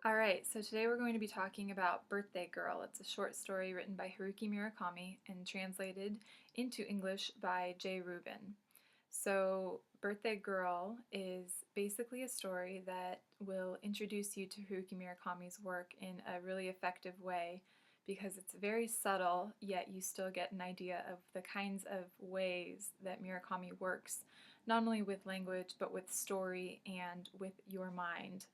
Alright, so today we're going to be talking about Birthday Girl. It's a short story written by Haruki Murakami and translated into English by Jay Rubin. So, Birthday Girl is basically a story that will introduce you to Haruki Murakami's work in a really effective way because it's very subtle, yet you still get an idea of the kinds of ways that Murakami works, not only with language, but with story and with your mind.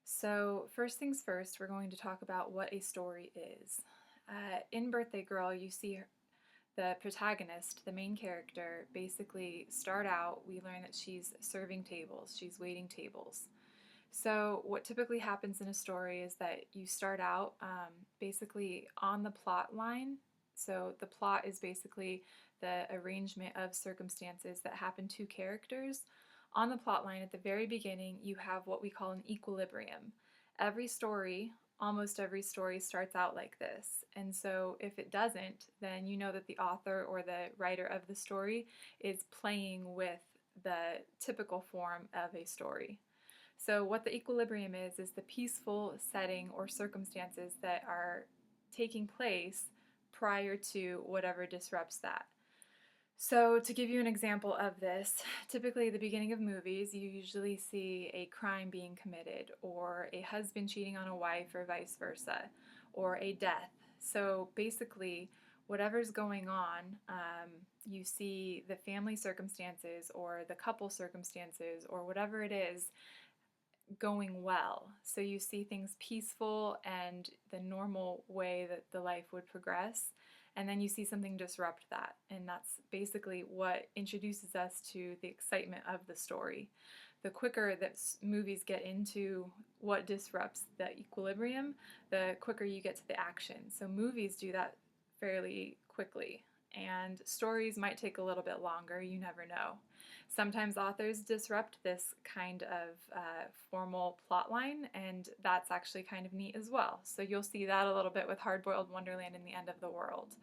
So, first things first, we're going to talk about what a story is. In Birthday Girl, you see the protagonist, the main character, basically start out. We learn that she's serving tables, she's waiting tables. So, what typically happens in a story is that you start out basically on the plot line. So, the plot is basically the arrangement of circumstances that happen to characters. On the plot line at the very beginning, you have what we call an equilibrium. Every story, almost every story, starts out like this. And so, if it doesn't, then you know that the author or the writer of the story is playing with the typical form of a story. So, what the equilibrium is the peaceful setting or circumstances that are taking place prior to whatever disrupts that. So, to give you an example of this, typically at the beginning of movies, you usually see a crime being committed, or a husband cheating on a wife, or vice versa, or a death. So, basically, whatever's going on, you see the family circumstances, or the couple circumstances, or whatever it is going well. So you see things peaceful and the normal way that the life would progress, and then you see something disrupt that. And that's basically what introduces us to the excitement of the story. The quicker that movies get into what disrupts the equilibrium, the quicker you get to the action. So movies do that fairly quickly, and stories might take a little bit longer, you never know. Sometimes authors disrupt this kind of formal plot line, and that's actually kind of neat as well. So you'll see that a little bit with Hard-Boiled Wonderland and the End of the World.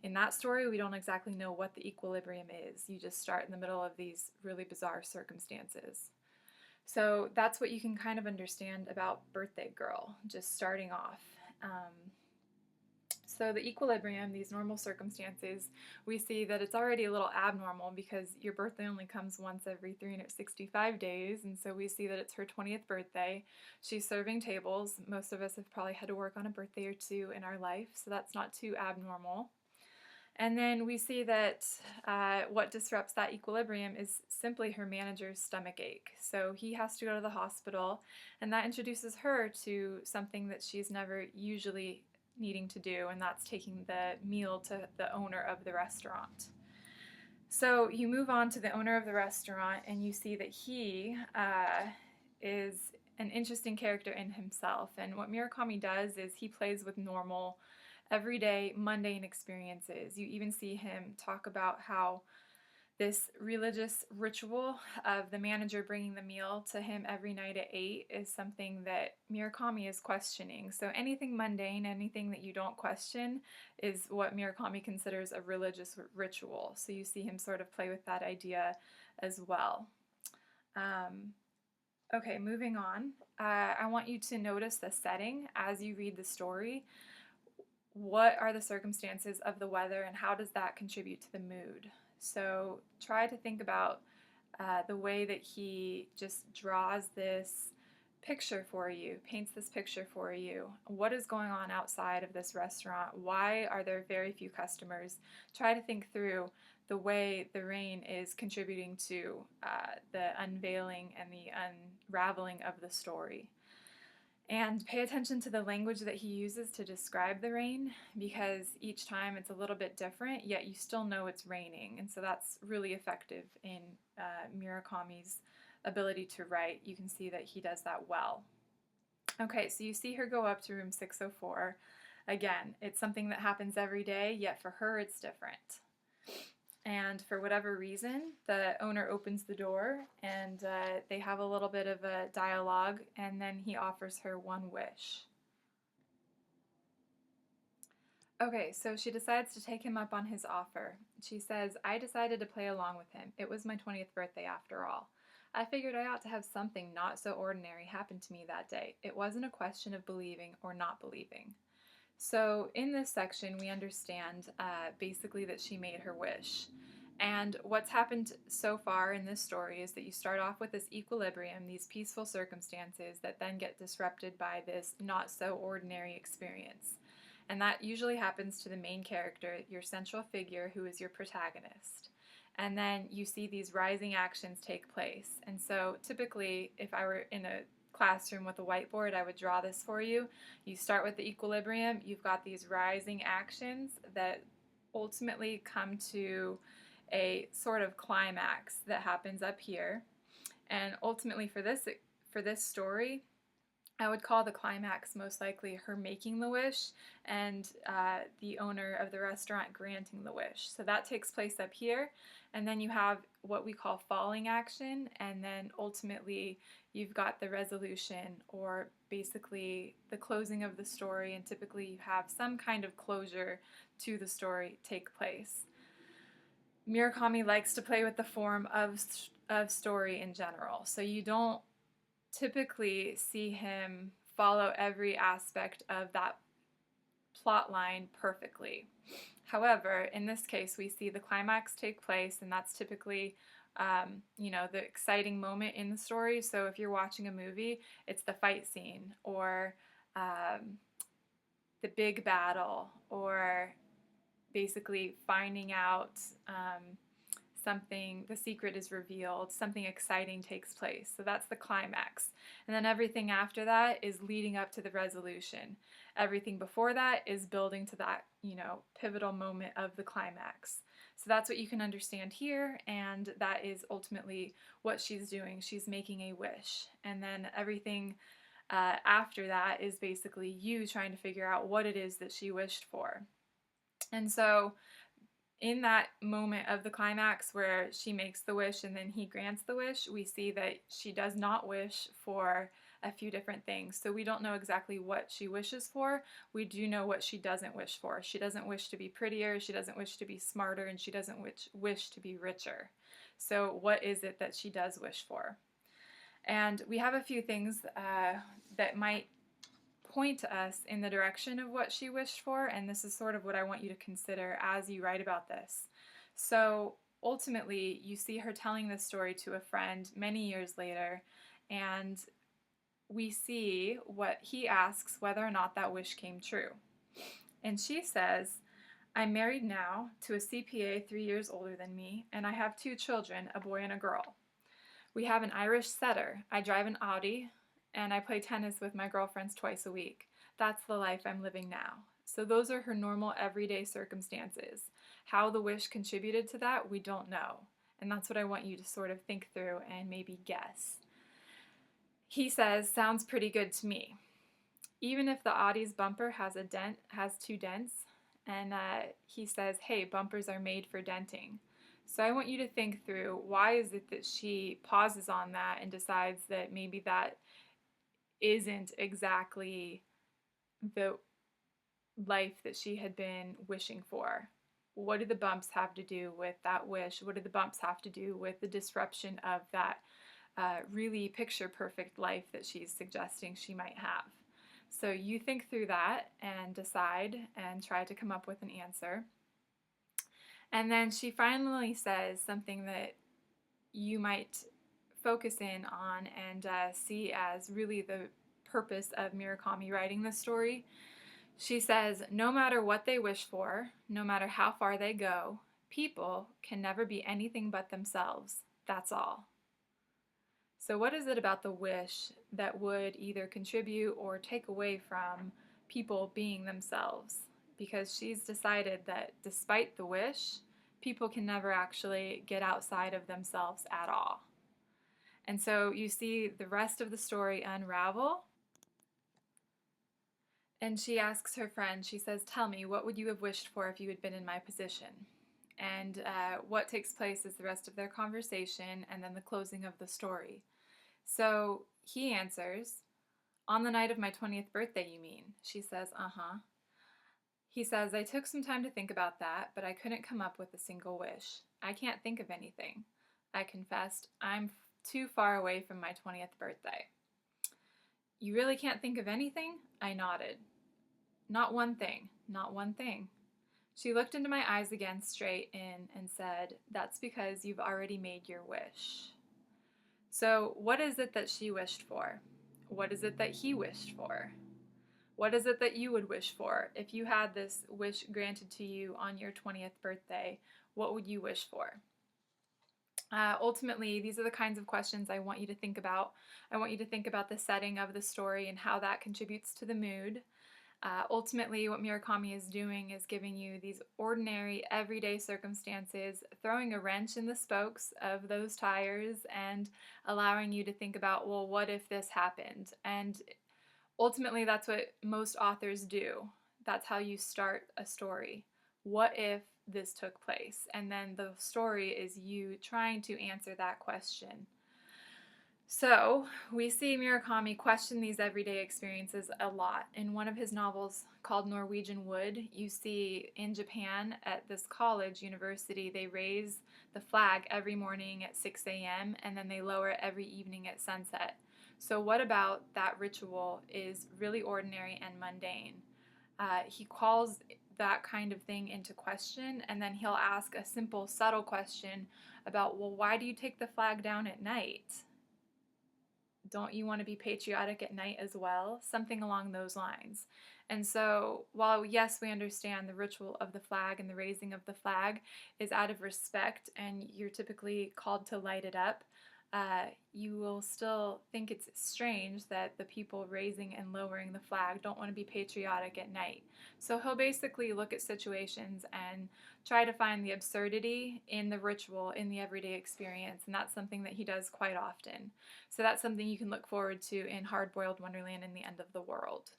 In that story, we don't exactly know what the equilibrium is. You just start in the middle of these really bizarre circumstances. So that's what you can kind of understand about Birthday Girl, just starting off. So the equilibrium, these normal circumstances, we see that it's already a little abnormal because your birthday only comes once every 365 days, and so we see that it's her 20th birthday. She's serving tables. Most of us have probably had to work on a birthday or two in our life, so that's not too abnormal. And then we see that what disrupts that equilibrium is simply her manager's stomach ache. So he has to go to the hospital, and that introduces her to something that she's never usually needing to do, and that's taking the meal to the owner of the restaurant. So you move on to the owner of the restaurant, and you see that he is an interesting character in himself. And what Murakami does is he plays with normal, everyday, mundane experiences. You even see him talk about how this religious ritual of the manager bringing the meal to him every night at 8 is something that Murakami is questioning. So anything mundane, anything that you don't question, is what Murakami considers a religious ritual. So you see him sort of play with that idea as well. Okay, moving on. I want you to notice the setting as you read the story. What are the circumstances of the weather, and how does that contribute to the mood? So try to think about the way that he just draws this picture for you, paints this picture for you. What is going on outside of this restaurant? Why are there very few customers? Try to think through the way the rain is contributing to the unveiling and the unraveling of the story. And pay attention to the language that he uses to describe the rain, because each time it's a little bit different, yet you still know it's raining. And so that's really effective in Murakami's ability to write. You can see that he does that well. Okay, so you see her go up to room 604. Again, it's something that happens every day, yet for her it's different. And for whatever reason, the owner opens the door, and they have a little bit of a dialogue, and then he offers her one wish. Okay, so she decides to take him up on his offer. She says, "I decided to play along with him. It was my 20th birthday after all. I figured I ought to have something not so ordinary happen to me that day. It wasn't a question of believing or not believing. So, in this section, we understand basically that she made her wish. And what's happened so far in this story is that you start off with this equilibrium, these peaceful circumstances that then get disrupted by this not so ordinary experience. And that usually happens to the main character, your central figure, who is your protagonist. And then you see these rising actions take place. And so typically, if I were in a classroom with a whiteboard, I would draw this for you. You start with the equilibrium, you've got these rising actions that ultimately come to a sort of climax that happens up here. And ultimately for this story, I would call the climax most likely her making the wish and the owner of the restaurant granting the wish. So that takes place up here. And then you have what we call falling action. And then ultimately you've got the resolution, or basically the closing of the story. And typically you have some kind of closure to the story take place. Murakami likes to play with the form of story in general. So you don't typically see him follow every aspect of that plot line perfectly. However, in this case, we see the climax take place, and that's typically, the exciting moment in the story. So if you're watching a movie, it's the fight scene, or the big battle, or basically finding out something, the secret is revealed, something exciting takes place. So that's the climax. And then everything after that is leading up to the resolution. Everything before that is building to that, pivotal moment of the climax. So that's what you can understand here, and that is ultimately what she's doing. She's making a wish. And then everything after that is basically you trying to figure out what it is that she wished for. And so in that moment of the climax where she makes the wish and then he grants the wish, we see that she does not wish for a few different things. So we don't know exactly what she wishes for. We do know what she doesn't wish for. She doesn't wish to be prettier, she doesn't wish to be smarter, and she doesn't wish to be richer. So what is it that she does wish for? And we have a few things that might point to us in the direction of what she wished for, and this is sort of what I want you to consider as you write about this. So ultimately, you see her telling this story to a friend many years later, and we see what he asks whether or not that wish came true. And she says, "I'm married now to a CPA 3 years older than me, and I have 2 children, a boy and a girl. We have an Irish setter. I drive an Audi, and I play tennis with my girlfriends twice a week. That's the life I'm living now." So those are her normal everyday circumstances. How the wish contributed to that, we don't know. And that's what I want you to sort of think through and maybe guess. He says, "Sounds pretty good to me. Even if the Audi's bumper has 2 dents," and he says, "Hey, bumpers are made for denting." So I want you to think through, why is it that she pauses on that and decides that maybe that isn't exactly the life that she had been wishing for? What do the bumps have to do with that wish? What do the bumps have to do with the disruption of that really picture perfect life that she's suggesting she might have? So you think through that and decide and try to come up with an answer. And then she finally says something that you might focus in on and see as really the purpose of Murakami writing this story. She says, "No matter what they wish for, no matter how far they go, people can never be anything but themselves. That's all." So what is it about the wish that would either contribute or take away from people being themselves? Because she's decided that despite the wish, people can never actually get outside of themselves at all. And so you see the rest of the story unravel. And she asks her friend, she says, "Tell me, what would you have wished for if you had been in my position?" And what takes place is the rest of their conversation and then the closing of the story. So he answers, "On the night of my 20th birthday, you mean?" She says, "Uh-huh." He says, "I took some time to think about that, but I couldn't come up with a single wish. I can't think of anything." I confessed, "I'm too far away from my 20th birthday. You really can't think of anything? I nodded. Not one thing, not one thing. She looked into my eyes again straight in and said, that's because you've already made your wish. So, what is it that she wished for? What is it that he wished for? What is it that you would wish for? If you had this wish granted to you on your 20th birthday, what would you wish for? Ultimately, these are the kinds of questions I want you to think about. I want you to think about the setting of the story and how that contributes to the mood. Ultimately, what Murakami is doing is giving you these ordinary, everyday circumstances, throwing a wrench in the spokes of those tires and allowing you to think about, well, what if this happened? And ultimately, that's what most authors do. That's how you start a story. What if this took place? And then the story is you trying to answer that question. So, we see Murakami question these everyday experiences a lot. In one of his novels called Norwegian Wood, you see in Japan at this college, university, they raise the flag every morning at 6 a.m. and then they lower it every evening at sunset. So, what about that ritual is really ordinary and mundane? He calls that kind of thing into question, and then he'll ask a simple, subtle question about, well, why do you take the flag down at night? Don't you want to be patriotic at night as well? Something along those lines. And so, while yes, we understand the ritual of the flag and the raising of the flag is out of respect, and you're typically called to light it up, you will still think it's strange that the people raising and lowering the flag don't want to be patriotic at night. So he'll basically look at situations and try to find the absurdity in the ritual, in the everyday experience, and that's something that he does quite often. So that's something you can look forward to in Hard-Boiled Wonderland and the End of the World.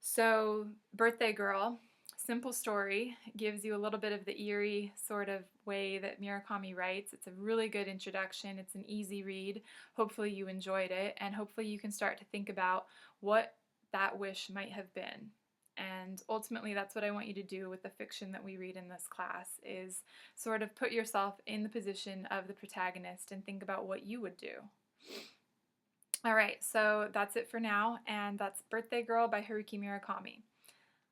So, Birthday Girl, simple story, gives you a little bit of the eerie sort of way that Murakami writes. It's a really good introduction. It's an easy read. Hopefully you enjoyed it, and hopefully you can start to think about what that wish might have been. And ultimately, that's what I want you to do with the fiction that we read in this class, is sort of put yourself in the position of the protagonist and think about what you would do. All right, so that's it for now, and that's Birthday Girl by Haruki Murakami.